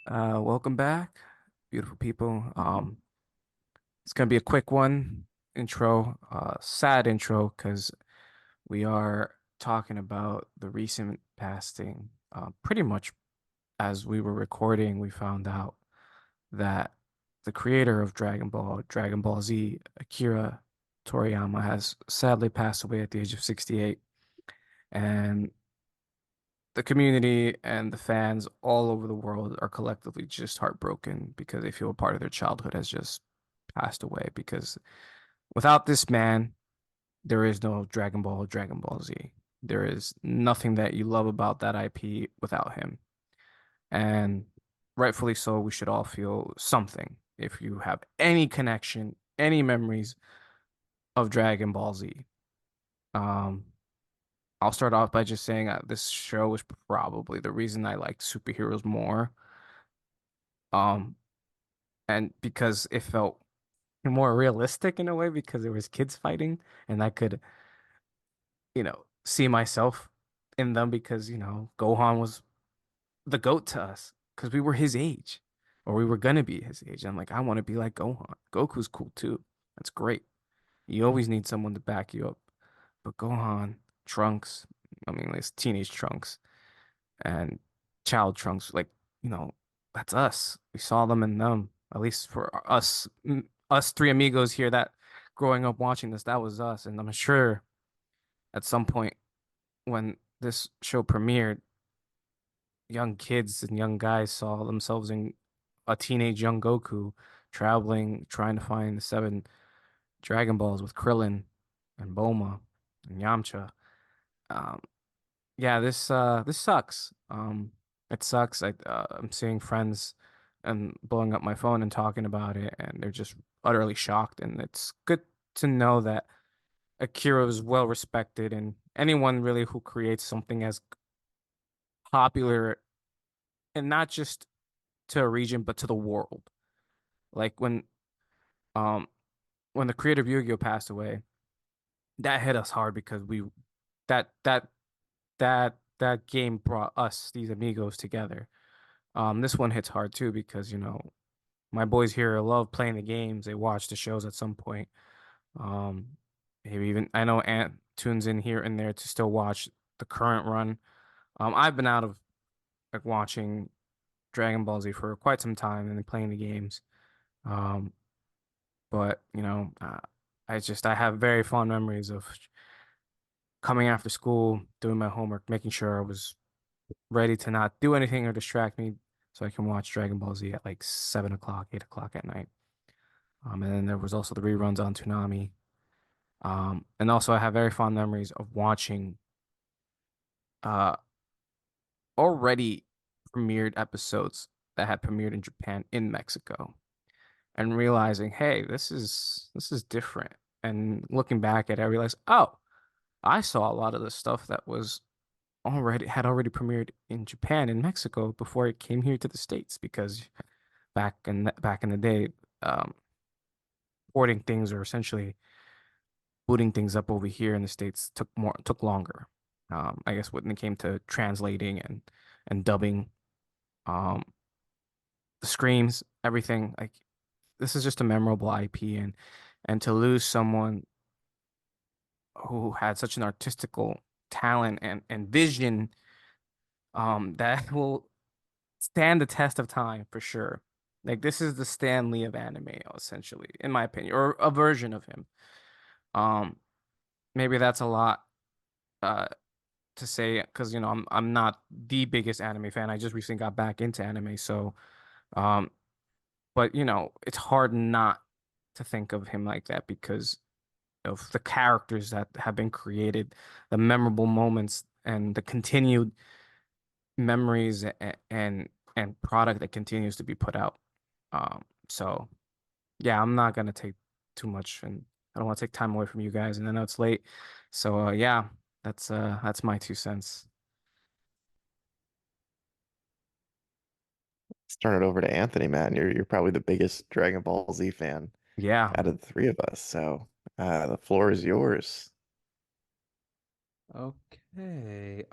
Welcome back, beautiful people. It's gonna be a quick one intro, sad intro, because we are talking about the recent passing. Pretty much as we were recording, we found out that the creator of Dragon Ball Z, Akira Toriyama, has sadly passed away at the age of 68. And the community and the fans all over the world are collectively just heartbroken because they feel a part of their childhood has just passed away. Because without this man, there is no Dragon Ball Z. There is nothing that you love about that IP without him. And rightfully so, we should all feel something if you have any connection, any memories of Dragon Ball Z. Um, I'll start off by just saying this show was probably the reason I liked superheroes more. Um, and because it felt more realistic in a way because there was kids fighting and I could, see myself in them because, Gohan was the GOAT to us because we were his age or we were gonna be his age. I'm like, I want to be like Gohan. Goku's cool too. That's great. You always need someone to back you up. But Gohan, Trunks, I mean, it's teenage Trunks and child Trunks, like, you know, that's us. We saw them in them. At least for us, us three amigos here that growing up watching this, that was us. And I'm sure at some point when this show premiered, young kids and young guys saw themselves in a teenage young Goku traveling, trying to find the seven Dragon Balls with Krillin and Bulma and Yamcha. Um, Yeah, this sucks. It sucks. I'm seeing friends and blowing up my phone and talking about it, and they're just utterly shocked. And it's good to know that Akira is well respected, and anyone really who creates something as popular and not just to a region but to the world. Like um when the creator of Yu-Gi-Oh passed away, that hit us hard because we that that that game brought us these amigos together. This one hits hard too because, my boys here love playing the games. They watch the shows at some point. Um, maybe even I know Ant tunes in here and there to still watch the current run. I've been out of like watching Dragon Ball Z for quite some time and then playing the games. Um, but I have very fond memories of coming after school, doing my homework, making sure I was ready to not do anything or distract me so I can watch Dragon Ball Z at like 7 o'clock, 8 o'clock at night. And then there was also the reruns on Toonami. And also I have very fond memories of watching uh already premiered episodes that had premiered in Japan in Mexico and realizing, hey, this is different. And looking back at it, I realized, oh, I saw a lot of the stuff that was already premiered in Japan and Mexico before it came here to the States because back in the day, um, porting things or essentially booting things up over here in the States took longer. I guess when it came to translating and dubbing, um, the screams, everything like this is just a memorable IP and to lose someone who had such an artistical talent and vision, that will stand the test of time for sure. Like this is the Stan Lee of anime, essentially, in my opinion, or a version of him. Um, Maybe that's a lot uh to say because I'm not the biggest anime fan. I just recently got back into anime, so um, but it's hard not to think of him like that because of the characters that have been created, the memorable moments, and the continued memories and product that continues to be put out. So yeah, I'm not gonna take too much, and I don't want to take time away from you guys, and I know it's late. So yeah, that's my 2 cents. Let's turn it over to Anthony, man. You're probably the biggest Dragon Ball Z fan Yeah. out of the three of us. So the floor is yours. Okay.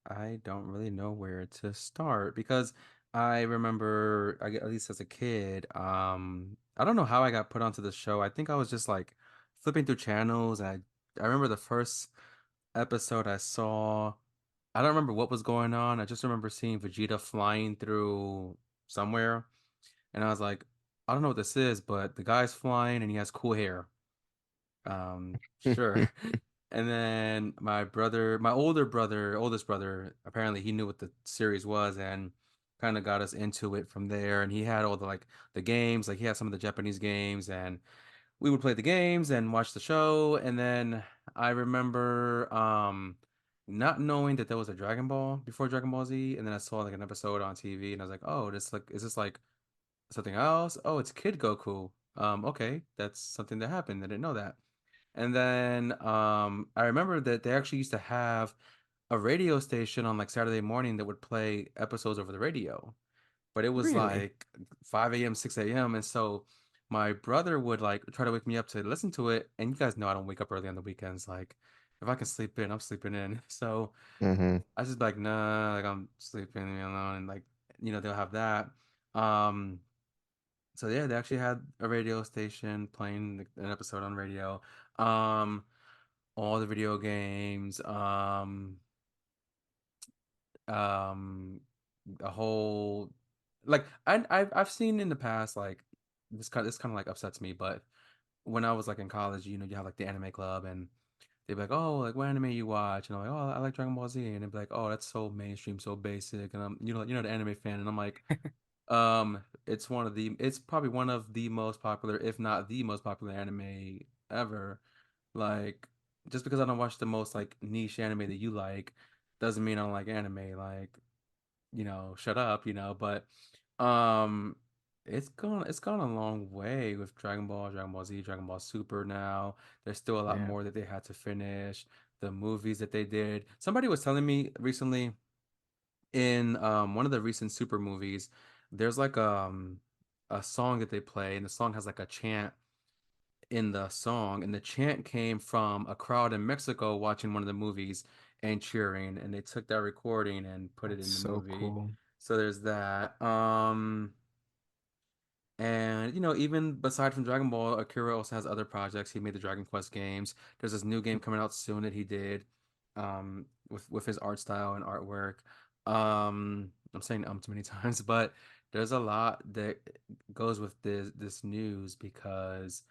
I don't really know where to start because I remember, at least as a kid, I don't know how I got put onto the show. I think I was just like flipping through channels, and I remember the first episode I saw. I don't remember what was going on. I just remember seeing Vegeta flying through somewhere, and I was like, I don't know what this is, but the guy's flying and he has cool hair. Sure. And then my brother, my older brother, oldest brother, apparently he knew what the series was and kind of got us into it from there. And he had all the like the games, like he had some of the Japanese games, and we would play the games and watch the show. And then I remember not knowing that there was a Dragon Ball before Dragon Ball Z, and then I saw like an episode on TV, and I was like, oh, this like is this like something else? Oh, it's Kid Goku. Okay, that's something that happened. I didn't know that. And then I remember that they actually used to have a radio station on like Saturday morning that would play episodes over the radio. But it was Really? like 5 a.m., 6 a.m. And so my brother would like try to wake me up to listen to it. And you guys know I don't wake up early on the weekends. Like if I can sleep in, I'm sleeping in. So Hmm. I just be like, nah, like I'm sleeping, leave me alone. And like, they'll have that. Um, so yeah, they actually had a radio station playing an episode on radio. Um, all the video games, um, a whole like I've seen in the past like this kind of like upsets me, but when I was like in college, you have like the anime club and they'd be like, oh, like what anime you watch? And I'm like, oh, I like Dragon Ball Z, and they'd be like, oh, that's so mainstream, so basic, and I'm the anime fan, and I'm like, it's probably one of the most popular, if not the most popular anime ever. Like, just because I don't watch the most like niche anime that you like, doesn't mean I don't like anime. Like, shut up, but um it's gone a long way with Dragon Ball, Dragon Ball Z, Dragon Ball Super now. There's still a lot Yeah. more that they had to finish. The movies that they did. Somebody was telling me recently in one of the recent Super movies, there's like a song that they play, and the song has like a chant in the song, and the chant came from a crowd in Mexico watching one of the movies and cheering, and they took that recording and put it That's in the so movie. cool. So there's that. And even beside from Dragon Ball, Akira also has other projects. He made the Dragon Quest games. There's this new game coming out soon that he did, with his art style and artwork. I'm saying too many times, but there's a lot that goes with this news because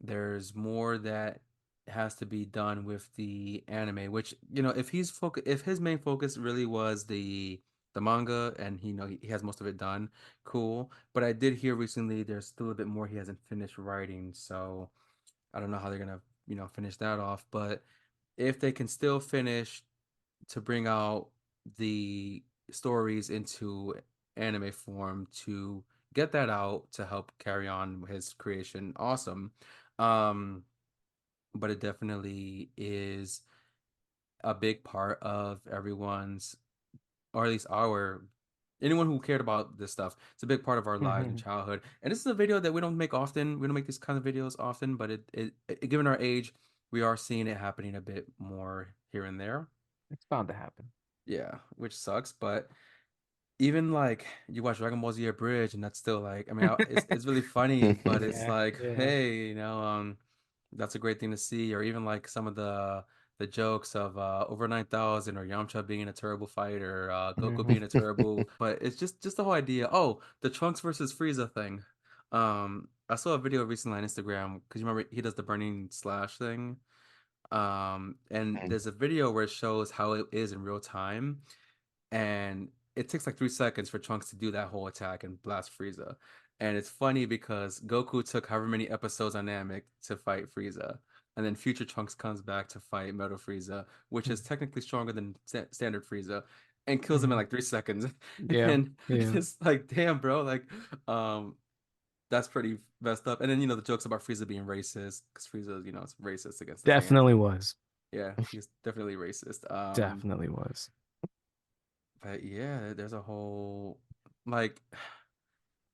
there's more that has to be done with the anime, which, if his main focus really was the manga and he has most of it done, cool. But I did hear recently there's still a bit more he hasn't finished writing, so I don't know how they're gonna, finish that off. But if they can still finish to bring out the stories into anime form to get that out to help carry on his creation, awesome. Um, but it definitely is a big part of everyone's, or at least anyone who cared about this stuff. It's a big part of our lives and Hmm. childhood. And this is a video that we don't make often. We don't make these kind of videos often, but given our age, we are seeing it happening a bit more here and there. It's bound to happen. Yeah, which sucks, but even like you watch Dragon Ball Z Abridged, and that's still like, I mean, it's really funny, but it's Yeah, like, yeah. hey, that's a great thing to see. Or even like some of the jokes of over 9,000, or Yamcha being a terrible fighter, Goku Hmm. being a terrible, but it's just the whole idea. Oh, the Trunks versus Frieza thing. I saw a video recently on Instagram because you remember he does the burning slash thing. And there's a video where it shows how it is in real time, and it takes like 3 seconds for Trunks to do that whole attack and blast Frieza. And it's funny because Goku took however many episodes on Namek to fight Frieza, and then future Trunks comes back to fight Metal Frieza, which is technically stronger than standard Frieza, and kills him in Hmm. like 3 seconds. Yeah, And yeah. it's like, damn, bro, like, that's pretty messed up. And then the jokes about Frieza being racist because Frieza, is racist against the Saiyans. Definitely was. Yeah, he's definitely racist. Definitely was. But yeah, there's a whole like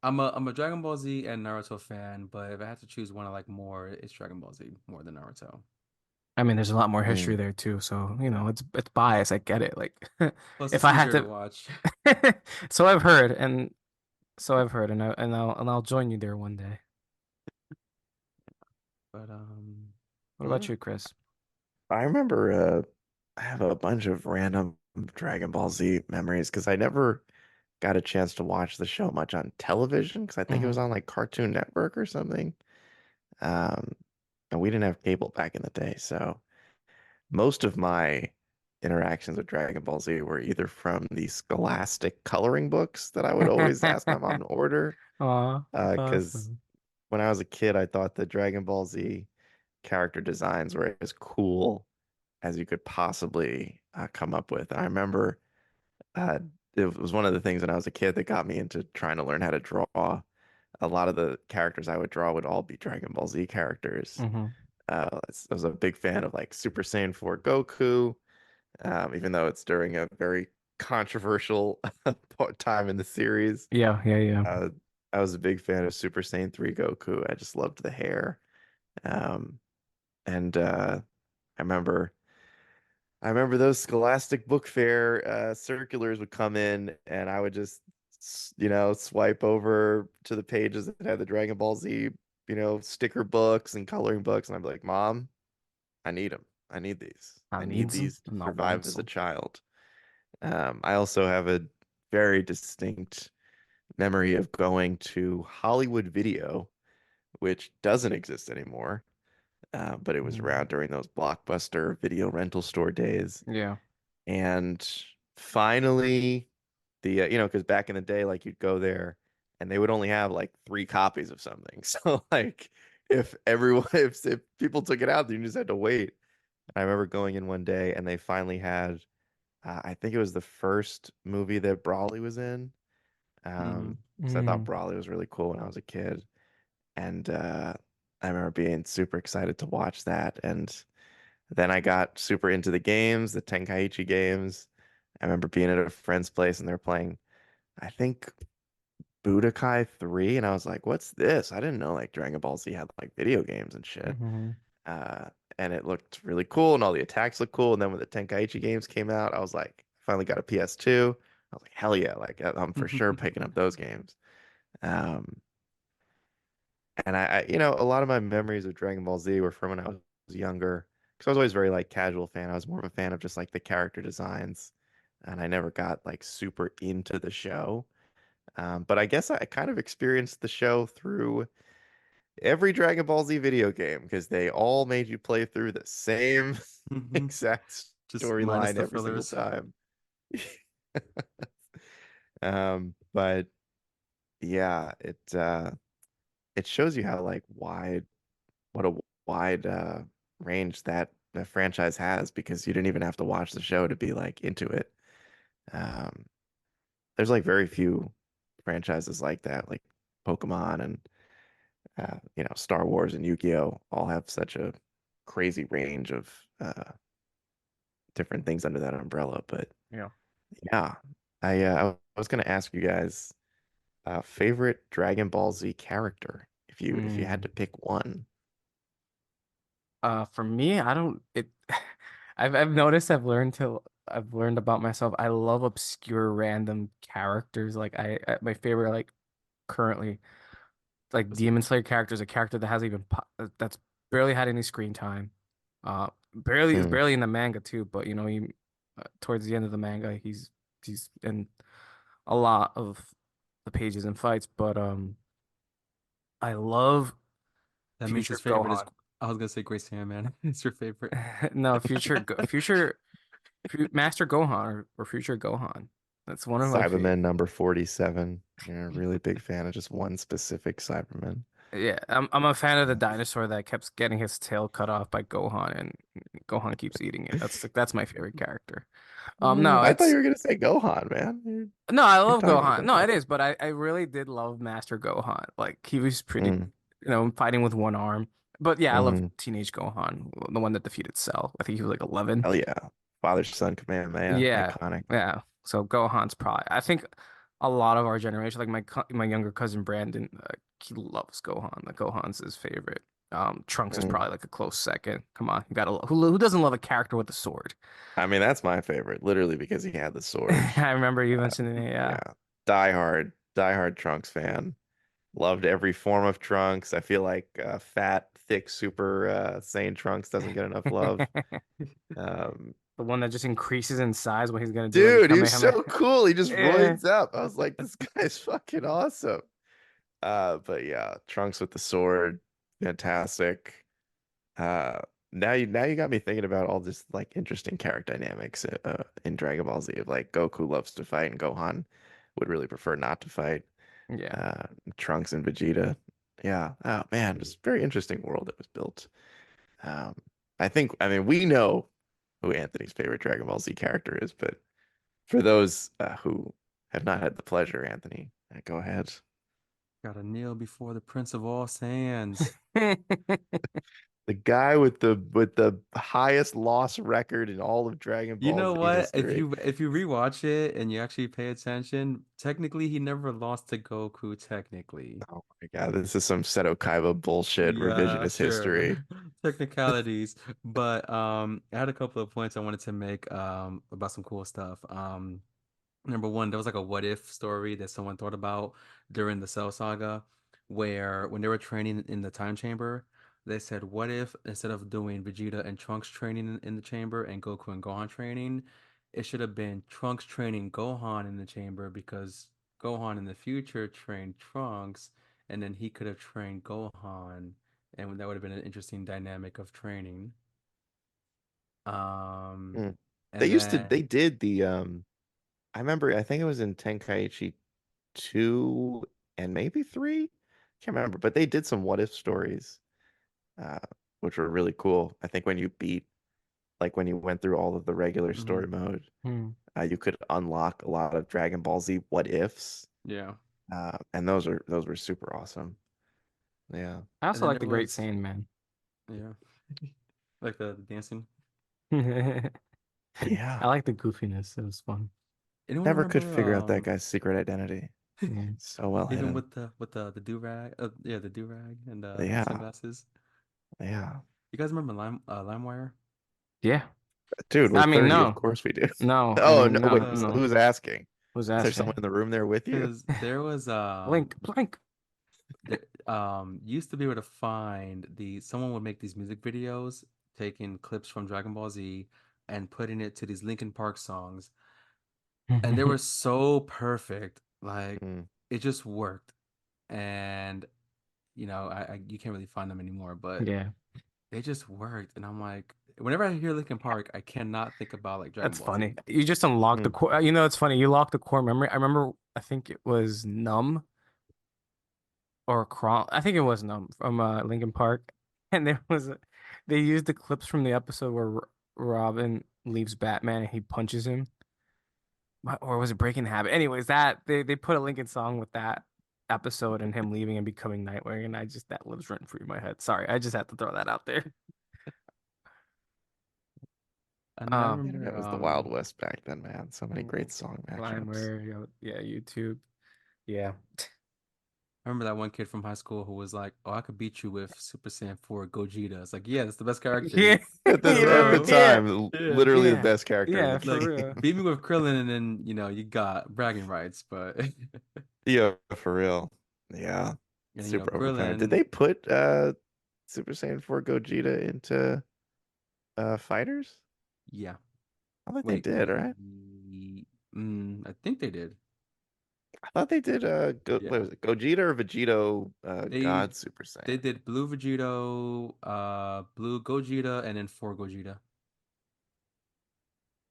I'm a Dragon Ball Z and Naruto fan, but if I had to choose one I like more, it's Dragon Ball Z more than Naruto. I mean, there's a lot more history Mm. there too, so it's biased. I get it. Like, Plus, if it's I had easier to to, watch. so I've heard, and so I've heard, and I'll join you there one day. But What about yeah. you, Chris? I remember I have a bunch of random Dragon Ball Z memories because I never got a chance to watch the show much on television because I think it was Hmm. on like Cartoon Network or something. Um, and we didn't have cable back in the day, so most of my interactions with Dragon Ball Z were either from the Scholastic coloring books that I would always ask my mom to order, Aw, that's because awesome. when I was a kid, I thought the Dragon Ball Z character designs were as cool as you could possibly come up with. And I remember uh, it was one of the things when I was a kid that got me into trying to learn how to draw. A lot of the characters I would draw would all be Dragon Ball Z characters. Hmm. I was a big fan of like Super Saiyan 4 Goku, even though it's during a very controversial time in the series. Yeah, yeah, yeah. Uh, I was a big fan of Super Saiyan 3 Goku. I just loved the hair. Um, and I remember I remember those Scholastic Book Fair circulars would come in, and I would just, swipe over to the pages that had the Dragon Ball Z, sticker books and coloring books, and I'd be like, "Mom, I need them. I need these. I I need need some, these to and I survive want as a some. child." I also have a very distinct memory of going to Hollywood Video, which doesn't exist anymore, but it was Mm. around during those Blockbuster video rental store days. Yeah. And finally, because back in the day, like you'd go there and they would only have like three copies of something. So like if people took it out, then you just had to wait. I remember going in one day and they finally had, I think it was the first movie that Brawley was in. Hmm. Because I thought Mm. Brawley was really cool when I was a kid. And I remember being super excited to watch that. And then I got super into the games, the Tenkaichi games. I remember being at a friend's place and they're playing, I think, Budokai 3, and I was like, "What's this?" I didn't know like Dragon Ball Z had like video games and shit. Hmm. Uh, and it looked really cool, and all the attacks looked cool. And then when the Tenkaichi games came out, I was like, finally got a PS2. I was like, hell yeah, like I'm for sure picking up those games. Um, and a lot of my memories of Dragon Ball Z were from when I was younger, because I was always very like casual fan. I was more of a fan of just like the character designs, and I never got like super into the show. But I guess I kind of experienced the show through every Dragon Ball Z video game because they all made you play through the same Hmm. exact Just minus storyline the every single fillers. time. But yeah, it shows you how like what a wide range that franchise has, because you didn't even have to watch the show to be like into it. Um, there's like very few franchises like that, like Pokemon and Star Wars and Yu-Gi-Oh all have such a crazy range of different things under that umbrella. But Yeah. yeah, I was gonna ask you guys favorite Dragon Ball Z character if you had Mm. to pick one. For me, I don't it I've noticed I've learned about myself. I love obscure random characters. Like my favorite like currently like Was it? Demon Slayer character is a character that hasn't even that's barely had any screen time. Barely is Mm. barely in the manga too, but he towards the end of the manga he's in a lot of the pages and fights, but I love That means his Future favorite is. Gohan. I was gonna say Grace Hand, man. It's your favorite. No, Master Gohan or Future Gohan. That's one of my favorite. Cyberman number 47. You're a really big fan of just one specific Cyberman. Yeah, I'm a fan of the dinosaur that kept getting his tail cut off by Gohan and Gohan keeps eating it. That's my favorite character. No, I thought you it's were gonna say Gohan, man. no, I You're love talking Gohan. about No, it Goku. is, but I really did love Master Gohan. Like he was pretty, Mm, fighting with one arm. But yeah, I love hmm. Teenage Gohan, the one that defeated Cell. I think he was like 11. Hell yeah. Father Son Kamehameha, Yeah, iconic. yeah. So Gohan's probably. I think a lot of our generation, like my younger cousin Brandon, he loves Gohan. Like Gohan's his favorite. Trunks is Mm. probably like a close second. Come on, you gotta who doesn't love a character with a sword? I mean, that's my favorite, literally because he had the sword. I remember you Uh, mentioning it. Yeah. yeah, die hard Trunks fan. Loved every form of Trunks. I feel like fat, thick, super Saiyan Trunks doesn't get enough love. Um, The one that just increases in size when he's gonna do like a dude, he was Kamehameha. so cool. He just Yeah. runs up. I was like, this guy's fucking awesome. But yeah, Trunks with the sword, fantastic. Uh, now you got me thinking about all this like interesting character dynamics in Dragon Ball Z. Of like Goku loves to fight and Gohan would really prefer not to fight. Yeah. Uh, Trunks and Vegeta. Yeah. Oh man, just very interesting world that was built. Um, I mean, we know who Anthony's favorite Dragon Ball Z character is, but for those who have not had the pleasure, Anthony, go ahead. Gotta kneel before the Prince of all Saiyans. The guy with the highest loss record in all of Dragon You Ball know Z what? history. If you rewatch it and you actually pay attention, technically he never lost to Goku, technically. Oh my God, this is some Seto Kaiba bullshit Yeah, revisionist sure. history. Technicalities. But I had a couple of points I wanted to make about some cool stuff. Number one, there was like a what if story that someone thought about during the Cell Saga, where when they were training in the time chamber, they said, what if instead of doing Vegeta and Trunks training in the chamber and Goku and Gohan training, it should have been Trunks training Gohan in the chamber because Gohan in the future trained Trunks, and then he could have trained Gohan, and that would have been an interesting dynamic of training. Um, Mm. and then They did the I remember I think it was in Tenkaichi 2 and maybe 3. Can't remember, but they did some what if stories uh which were really cool. I think when you beat like when you went through all of the regular story mhm, mode, Hmm. you could unlock a lot of Dragon Ball Z what ifs. yeah. And those were super awesome. Yeah. I And also then like there the Great was, Saiyan yeah, like the dancing. Man. I Yeah. like the goofiness. It was fun. Anyone Never could remember figure out that guy's secret identity. Yeah. So well even hidden. with the do rag, yeah, the do rag and the Yeah. sunglasses. Yeah. You guys remember LimeWire? Yeah. Dude, we're I mean, 30. Of no. course we do. No. I Oh, no. mean, no, Wait. So no. Because who's asking? Who's Is there someone asking? in the room there with you? there was Blink, blink. the used to be able to find someone would make these music videos taking clips from Dragon Ball Z and putting it to these Linkin Park songs, and they were so perfect, like Mm. it just worked. And you can't really find them anymore, but Yeah, they just worked. And I'm like, whenever I hear Linkin Park, I cannot think about like Dragon that's Ball funny. Z. You just unlocked the Mm. core. You know, it's funny. You locked the core memory. I remember. I think it was Numb or Crawl. I think it was Numb from Linkin Park, and they used the clips from the episode where Robin leaves Batman and he punches him. Or was it Breaking the Habit? Anyways, that they put a Linkin song with that episode and him leaving and becoming Nightwing, and I just that lives rent free in my head. Sorry, I just had to throw that out there. And then I The Um, remember, internet was the Wild West back then, man. So many great song mashups. LimeWire, yeah, YouTube, yeah, I remember that one kid from high school who was like, "Oh, I could beat you with Super Saiyan 4 Gogeta." It's like, yeah, that's the best character. yeah, At you the remember? Bro, Yeah, time, yeah. literally the yeah, best character in the yeah, for Like, real. game. beat me with Krillin, and then you got bragging rights. But Yeah, for real. Yeah. and Super overpowered. Did Krillin, they put Super Saiyan 4 Gogeta into fighters? yeah. I thought they Wait, did, right? I think they did. I thought they did Yeah, what was it, Gogeta or Vegito they God Super they Saiyan. did Blue Vegito, Blue Gogeta, and then 4 Gogeta.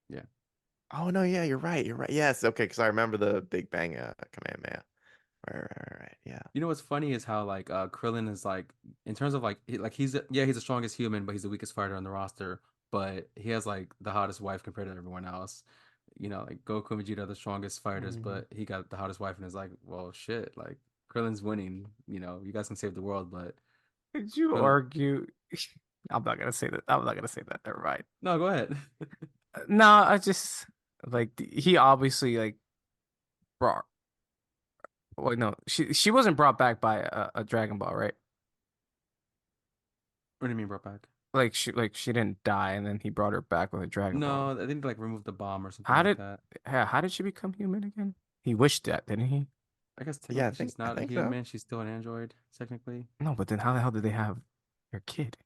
Yeah. Oh no, yeah, you're right. You're right. Yes, okay, because I remember the Big Bang Kamehameha. Right. Yeah. You know what's funny is how like Krillin is like in terms of like he's the strongest human, but he's the weakest fighter on the roster. But he has like the hottest wife compared to everyone else. Like Goku and Vegeta are the strongest fighters, Mhm. but he got the hottest wife, and it's like, well, shit, like Krillin's winning. You guys can save the world, but Did you Krillin. argue? I'm not gonna say that. I'm not gonna say that. Never mind. No, go ahead. No, I just like he obviously like brought. Wait, no, she wasn't brought back by a Dragon Ball, right? What do you mean brought back? Like she didn't die, and then he brought her back with a Dragon Ball. No, I think like remove the bomb or something How like did that. how did she become human again? He wished that, didn't he? I guess Yeah, technically she's I not a think so. human. She's still an android, technically. No, but then how the hell did they have their kid?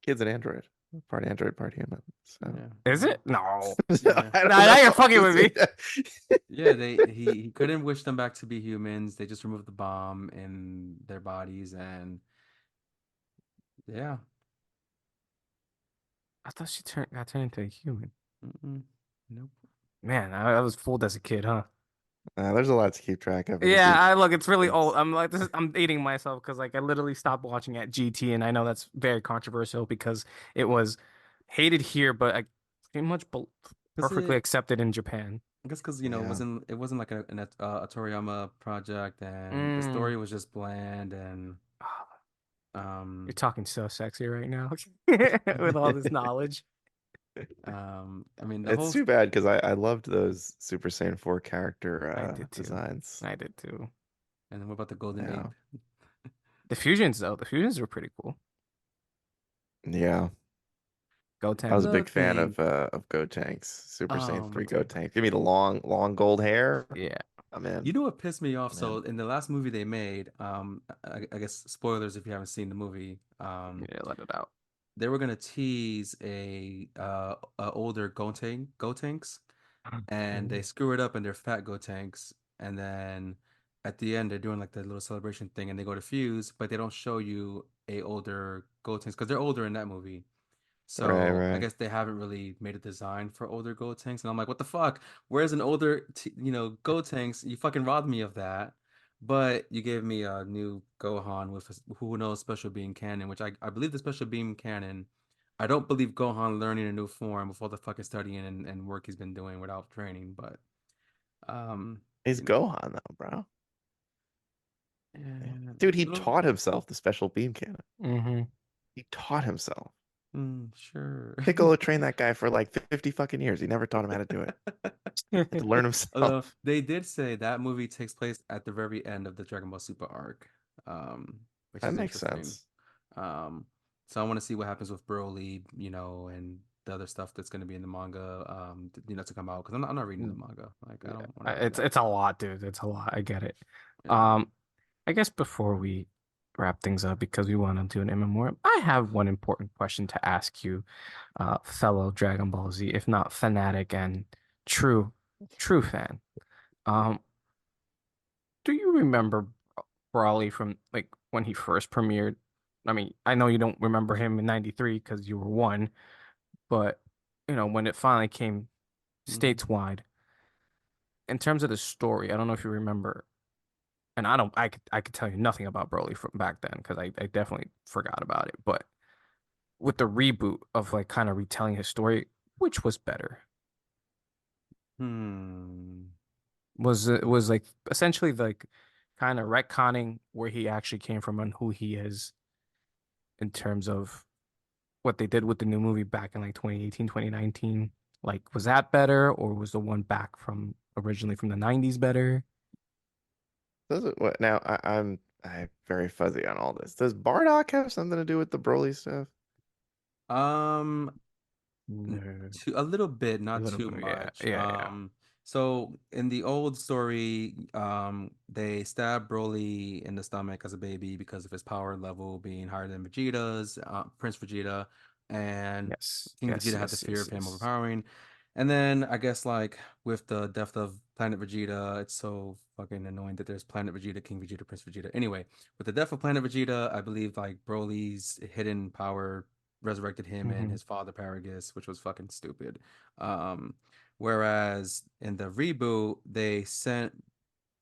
Kid's an android, part human. So Yeah. Is Well, it? No. yeah. I don't Nah, now know. you're fucking with me. Yeah, he couldn't wish them back to be humans. They just removed the bomb in their bodies and yeah. I thought she got turned into a human. Mm-mm. Nope. Man, I was fooled as a kid, huh? There's a lot to keep track of, and Yeah, I look, it's really old. it's I'm like I'm dating myself because like I literally stopped watching at GT, and I know that's very controversial because it was hated here, but I pretty much Cause perfectly it accepted in Japan. I guess because yeah. it wasn't like a Toriyama project and the Mm. story was just bland and Ah, you're um talking so sexy right now with all this knowledge. I mean the It's whole too bad because I loved those Super Saiyan 4 character I did too. designs. I did too. and then what about the golden Yeah. ape? The fusions though, the fusions were pretty cool. Yeah. I was a Gotenks. The big fan thing of Gotenks, Super Saiyan 3 Gotenks. Gotenks. Give me the long gold hair. Yeah. I'm in. You know what pissed me off? I'm So in. in the last movie they made, I guess spoilers if you haven't seen the movie, Yeah, let it out. they were gonna tease a older Gotenks, and they Ooh. screw it up and they're fat Gotenks, and then at the end they're doing like the little celebration thing and they go to fuse, but they don't show you a older Gotenks because they're older in that movie. Right, So I right. guess they haven't really made a design for older Gotenks, and I'm like, what the fuck? Where's an older, Gotenks? You fucking robbed me of that. But you gave me a new Gohan with who knows special beam cannon, which I believe the special beam cannon. I don't believe Gohan learning a new form with all the fucking studying and work he's been doing without training. But um, He's you know, Gohan though, bro. Yeah. yeah, Dude, he little, taught himself the special beam cannon. Hmm. He taught himself. sure. Piccolo trained that guy for like 50 fucking years. He never taught him how to do it. He had to learn Although himself. they did say that movie takes place at the very end of the Dragon Ball Super arc, which That is makes interesting. sense. Um, so I want to see what happens with Broly, and the other stuff that's going to be in the manga, to come out because I'm not reading the manga. Like I Yeah, don't want to read it's that. a lot, dude. It's a lot. I get it. Yeah. Um, I guess before we wrap things up, because we want to do an in memoriam, I have one important question to ask you, fellow Dragon Ball Z, if not fanatic and true, true fan. Um, do you remember Brawley from like when he first premiered? I mean, I know you don't remember him in '93 because you were one, but when it finally came Hmm. stateswide, in terms of the story, I don't know if you remember, and I don't, I could tell you nothing about Broly from back then because I definitely forgot about it. But with the reboot of like kind of retelling his story, which was better? Hmm. Was it was like essentially like kind of retconning where he actually came from and who he is in terms of what they did with the new movie back in like 2018, 2019. Like, was that better or was the one back from originally from the 90s better? Does it what now? I'm very fuzzy on all this. Does Bardock have something to do with the Broly stuff? Um, No. a little bit, A not little too bit, yeah, much. yeah, yeah. So in the old story, they stabbed Broly in the stomach as a baby because of his power level being higher than Vegeta's, Prince Vegeta, and Yes, King yes, Vegeta had the yes, fear yes, of him yes. overpowering. And then I guess like with the death of Planet Vegeta, it's so fucking annoying that there's Planet Vegeta, King Vegeta, Prince Vegeta. Anyway, with the death of Planet Vegeta, I believe like Broly's hidden power resurrected him and Hmm. his father Paragus, which was fucking stupid. Um, Whereas in the reboot, they sent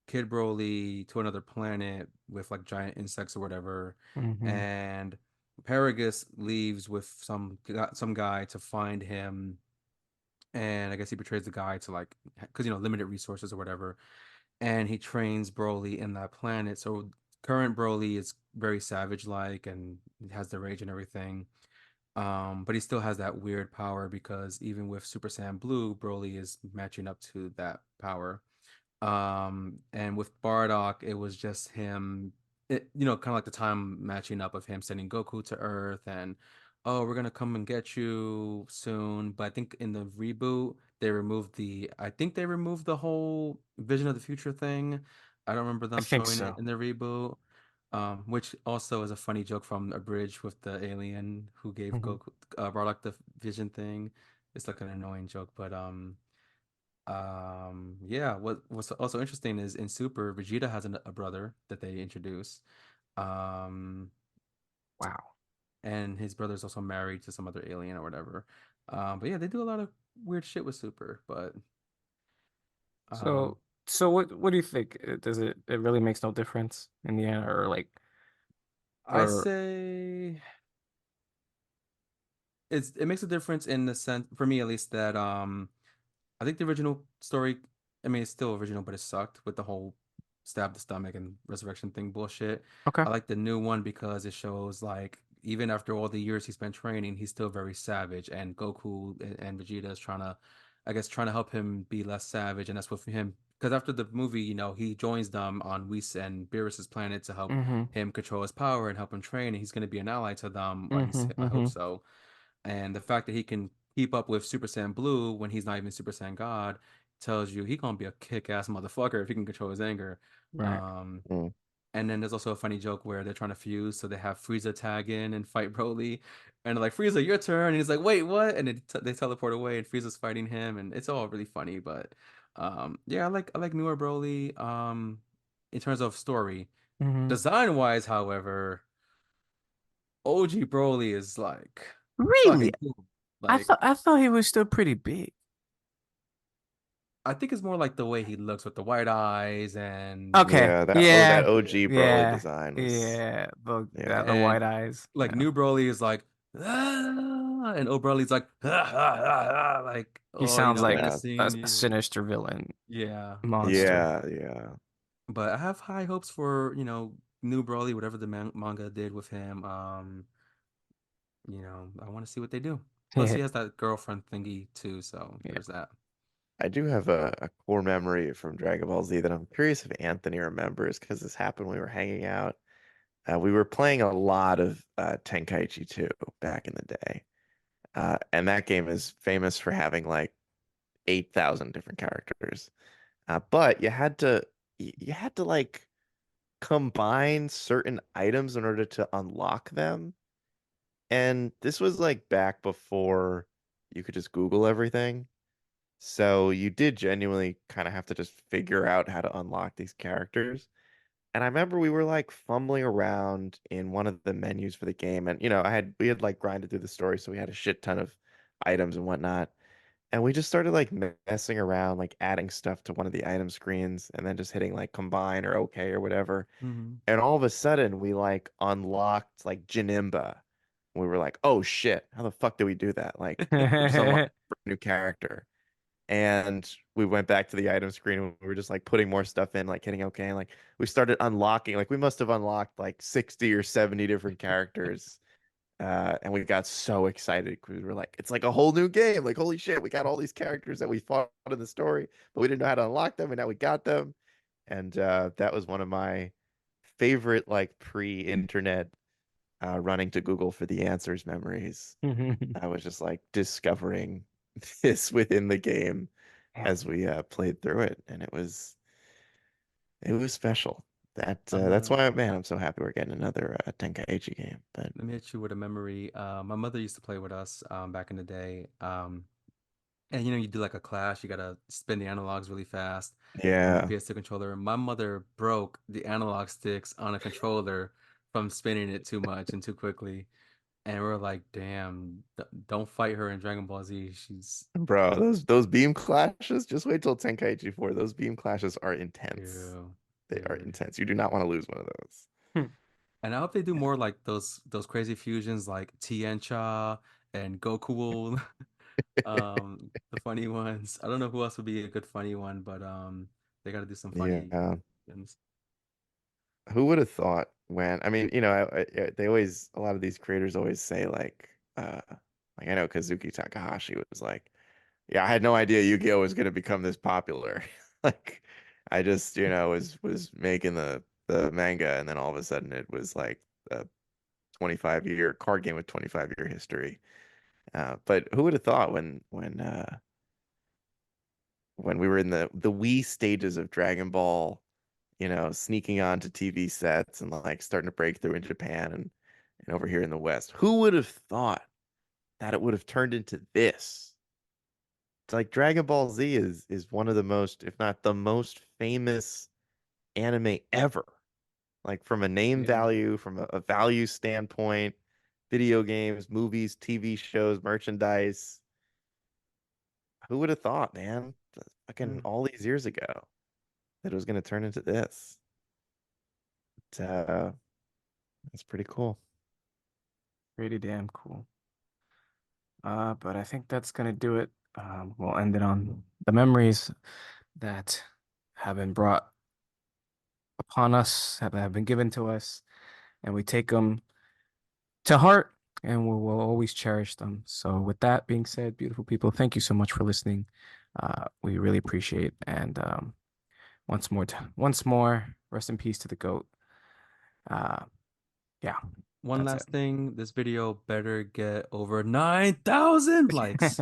Kid Broly to another planet with like giant insects or whatever, Hmm. and Paragus leaves with some guy to find him, and I guess he betrays the guy to like because limited resources or whatever, and he trains Broly in that planet. So current Broly is very savage like and has the rage and everything. But he still has that weird power because even with Super Saiyan Blue, Broly is matching up to that power. And with Bardock, it was just him. kind of like the time matching up of him sending Goku to Earth and, oh, we're gonna come and get you soon. But I think in the reboot, I think they removed the whole Vision of the Future thing. I don't remember I them think showing it so. in the reboot. Which also is a funny joke from a bridge with the alien who gave Hmm. Goku, brought up the Vision thing. It's like an annoying joke, but yeah, what's also interesting is in Super, Vegeta has a brother that they introduce. Um, Wow. and his brother's also married to some other alien or whatever. But yeah, they do a lot of weird shit with Super, but um, So, so what do you think? Does it really makes no difference in the end, or like, I or say it makes a difference in the sense for me at least that I think the original story, I mean, it's still original, but it sucked with the whole stab the stomach and resurrection thing bullshit. okay? I like the new one because it shows like even after all the years he spent training, he's still very savage. And Goku and Vegeta is trying to, I guess, trying to help him be less savage. And that's what for him, because after the movie, he joins them on Whis and Beerus's planet to help Mm-hmm. him control his power and help him train. And he's going to be an ally to them. At least Mm-hmm. I hope Mm-hmm. so. And the fact that he can keep up with Super Saiyan Blue when he's not even Super Saiyan God tells you he gonna be a kick-ass motherfucker if he can control his anger. Right. Um, Mm. and then there's also a funny joke where they're trying to fuse, so they have Frieza tag in and fight Broly, and they're like, "Frieza, your turn," and he's like, "Wait, what?" And they teleport away, and Frieza's fighting him, and it's all really funny. But yeah, I like newer Broly. In terms of story, Mm-hmm. design wise, however, OG Broly is like Really? fucking cool. I Like thought I thought he was still pretty big. I think it's more like the way he looks with the white eyes and Okay. Yeah, that Yeah. OG Broly Yeah. design was Yeah. The yeah. white and eyes. like Yeah. new Broly is like and old Broly's like like He oh sounds in the like Yeah. a scene sinister villain yeah monster. Yeah, yeah. but I have high hopes for new Broly whatever the manga did with him I want to see what they do plus Yeah. he has that girlfriend thingy too so Yeah. there's that. I do have a core memory from Dragon Ball Z that I'm curious if Anthony remembers because this happened when we were hanging out. We were playing a lot of Tenkaichi 2 back in the day. And that game is famous for having like 8,000 different characters. But you had to like combine certain items in order to unlock them. And this was like back before you could just Google everything. So you did genuinely kind of have to just figure out how to unlock these characters. And I remember we were like fumbling around in one of the menus for the game. And we had like grinded through the story, so we had a shit ton of items and whatnot. And we just started like messing around, like adding stuff to one of the item screens and then just hitting like combine or okay or whatever. Hmm. And all of a sudden we like unlocked like Janimba. We were like, oh shit, how the fuck did we do that? Like we just unlocked a brand new character. And we went back to the item screen and we were just like putting more stuff in, like hitting okay. And like we started unlocking, like we must have unlocked like 60 or 70 different characters. And we got so excited because we were like, it's like a whole new game. Like, holy shit, we got all these characters that we fought in the story, but we didn't know how to unlock them, and now we got them. And that was one of my favorite like pre-internet running to Google for the answers memories. I was just like discovering this within the game Yeah. as we played through it, and it was special. That's uh why, man, I'm so happy we're getting another Tenkaichi game. But Let me hit you with a memory. My mother used to play with us back in the day. And you do like a clash, you gotta spin the analogs really fast on the yeah, PS2 controller. My mother broke the analog sticks on a controller from spinning it too much and too quickly. And we are like, damn, don't fight her in Dragon Ball Z. She's bro, those beam clashes. Just wait till Tenkaichi 4. Those beam clashes are intense. ew, They are dude. intense. You do not want to lose one of those. And I hope they do more like those crazy fusions like Tiancha and Goku. The funny ones. I don't know who else would be a good funny one, but they got to do some funny Yeah. ones. Who would have thought when, I mean, they always, a lot of these creators always say like I know Kazuki Takahashi was like, yeah, I had no idea Yu-Gi-Oh was going to become this popular. Like, I just, was making the the manga, and then all of a sudden it was like a 25-year card game with 25-year history. But who would have thought when we were in the wee stages of Dragon Ball, sneaking onto TV sets and like starting to break through in Japan and over here in the West, who would have thought that it would have turned into this? It's like Dragon Ball Z is one of the most, if not the most famous anime ever. Like from a name Yeah. value, from a value standpoint, video games, movies, TV shows, merchandise. Who would have thought, man? Fucking Mm. all these years ago that it was going to turn into this. It's, it's pretty cool. Pretty damn cool. But I think that's gonna do it. We'll end it on the memories that have been brought upon us, have been given to us, and we take them to heart and we will always cherish them. So, with that being said, beautiful people, thank you so much for listening. We really appreciate and once more, rest in peace to the goat. Uh, yeah, One that's it. last thing, this video better get over 9,000 likes.